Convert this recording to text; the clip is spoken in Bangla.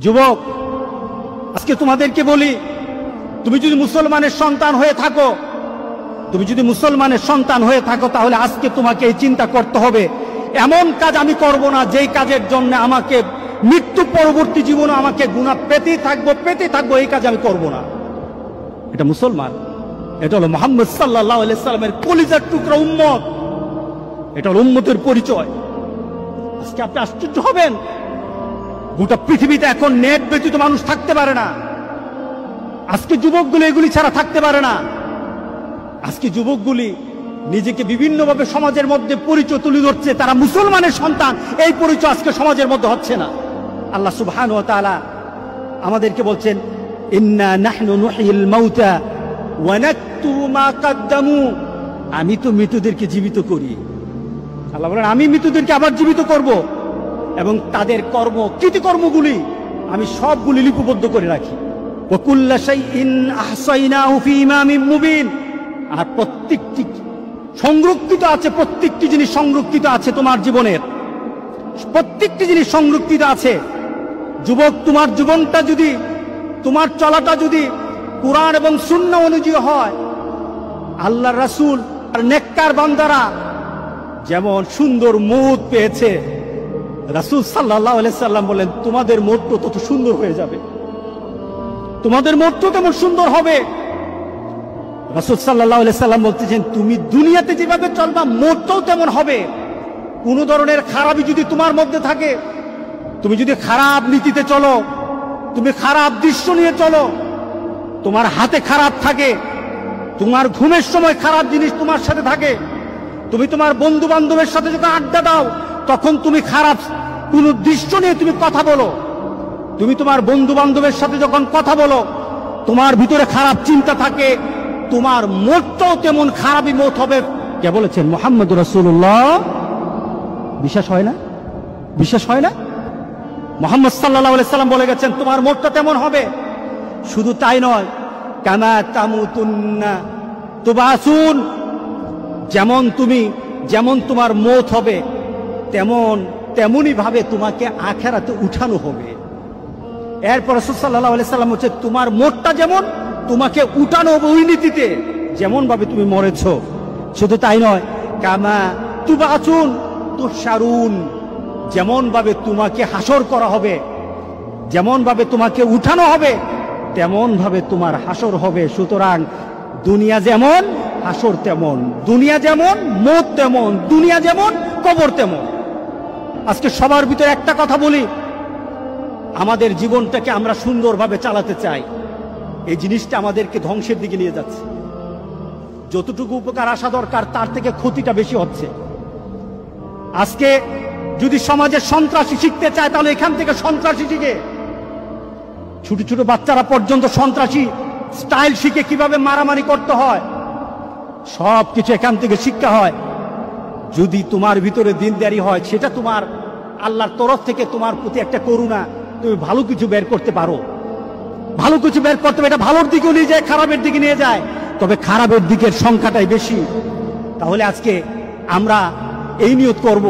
যুবক, আজকে তোমাদেরকে বলি, তুমি যদি মুসলমানের সন্তান হয়ে থাকো, তাহলে আজকে তোমাকে এই চিন্তা করতে হবে, এমন কাজ আমি করব না যেই কাজের জন্য আমাকে মৃত্যু পরবর্তী জীবনে আমাকে গুনাহ পেতেই থাকবো, এই কাজ আমি করব না। এটা মুসলমান, এটা হলো মুহাম্মদ সাল্লাল্লাহু আলাইহি সাল্লামের কলিজার টুকরা উম্মত, এটা হলো উম্মতের পরিচয়। আজকে আপনি আশ্চর্য হবেন, গোটা পৃথিবীতে এখন নেট ব্যতীত মানুষ থাকতে পারে না। আজকে যুবকগুলি এগুলি ছাড়া থাকতে পারে না। আজকে যুবকগুলি নিজেকে বিভিন্নভাবে সমাজের মধ্যে পরিচয় তুলে ধরছে, তারা মুসলমানের সন্তান, এই পরিচয় আজকে সমাজের মধ্যে হচ্ছে না। আল্লাহ সুবহানাহু ওয়া তাআলা আমাদেরকে বলছেন, ইন্না নাহনু নুহয়িল মাউতা ওয়া নাকতুবু মা কদ্দামু, আমি তো মৃতদেরকে জীবিত করি। আল্লাহ বলেন, আমি মৃতদেরকে আবার জীবিত করব এবং তাদের কৃতিকর্মগুলি আমি সবগুলি লিপিবদ্ধ করে রাখি। ওয়া কুল্লা শাইইন আহসাইনাহু ফি ইমামিন মুবিন, আর প্রত্যেকটি জিনিস সংরক্ষিত আছে তোমার জীবনের, প্রত্যেকটি জিনিস সংরক্ষিত আছে। যুবক, তোমার জীবনটা যদি, তোমার চলাটা যদি কুরআন এবং সুন্নাহ অনুযায়ী হয়, আল্লাহর রাসূল আর নেককার বান্দারা যেমন সুন্দর মউত পেয়েছে, রাসূল সাল্লাল্লাহু আলাইহি সাল্লাম বলেন, তোমাদের মউত তত সুন্দর হয়ে যাবে, তোমাদের মউত তেমন সুন্দর হবে। রাসূল সাল্লাল্লাহু আলাইহি সাল্লাম বলতেছেন, তুমি দুনিয়াতে যেভাবে চলবা মউতটাও তেমন হবে। কোন ধরনের খারাপই যদি তোমার মধ্যে থাকে, তুমি যদি খারাপ নীতিতে চলো, তুমি খারাপ দৃশ্য নিয়ে চলো, তোমার হাতে খারাপ থাকে, তোমার ঘুমের সময় খারাপ জিনিস তোমার সাথে থাকে, তুমি তোমার বন্ধু বান্ধবের সাথে যখন আড্ডা দাও তখন তুমি খারাপ কোন দৃশ্য নিয়ে তুমি কথা বলো, তুমি তোমার বন্ধু বান্ধবের সাথে যখন কথা বলো তোমার ভিতরে খারাপ চিন্তা থাকে, তোমার মতটাও তেমন খারাপই মত হবে। কে বলেছেন? মুহাম্মদুর রাসূলুল্লাহ। বিশ্বাস হয় না? মুহাম্মদ সাল্লাল্লাহু আলাইহি সাল্লাম বলে গেছেন, তোমার মতটা তেমন হবে। শুধু তাই নয়, কামা তামুতুন্না তুবাসুন, যেমন তোমার মত হবে তেমনই ভাবে তোমাকে আখিরাতে উঠানো হবে। এরপর রাসূল সাল্লাল্লাহু আলাইহি সাল্লাম হচ্ছে, তোমার মতটা যেমন তোমাকে উঠানো হবে ওই নীতিতে, যেমন ভাবে তুমি মরেছো। শুধু তাই নয়, কামা তুবাসুন তুহশারুন, যেমন ভাবে তোমাকে হাসর করা হবে, যেমন ভাবে তোমাকে উঠানো হবে তেমন ভাবে তোমার হাসর হবে। সুতরাং দুনিয়া যেমন হাসর তেমন, দুনিয়া যেমন মত তেমন, দুনিয়া যেমন কবর তেমন। আজকে সবার ভিতরে একটা কথা বলি, আমাদের জীবনটাকে আমরা সুন্দরভাবে চালাতে চাই, এই জিনিসটা আমাদেরকে ধ্বংসের দিকে নিয়ে যাচ্ছে। যতটুকু উপকার আসা দরকার তার থেকে ক্ষতিটা বেশি হচ্ছে। আজকে যদি সমাজে সন্ত্রাসী শিখতে চায় তাহলে এখান থেকে সন্ত্রাসী শিখে, ছোট ছোট বাচ্চারা পর্যন্ত সন্ত্রাসী স্টাইল শিখে কিভাবে মারামারি করতে হয়, সবকিছু এখান থেকে শিক্ষা হয়। যদি তোমার ভিতরে দিনদারি হয়, সেটা তোমার আল্লাহর তরফ থেকে তোমার প্রতি একটা করুণা, তুমি ভালো কিছু বের করতে পারো, ভালো কিছু বের করতে পারো। এটা ভালোর দিকেও নিয়ে যায়, খারাপের দিকে নিয়ে যায়, তবে খারাপের দিকের সংখ্যাটাই বেশি। তাহলে আজকে আমরা এই নিয়ত করব,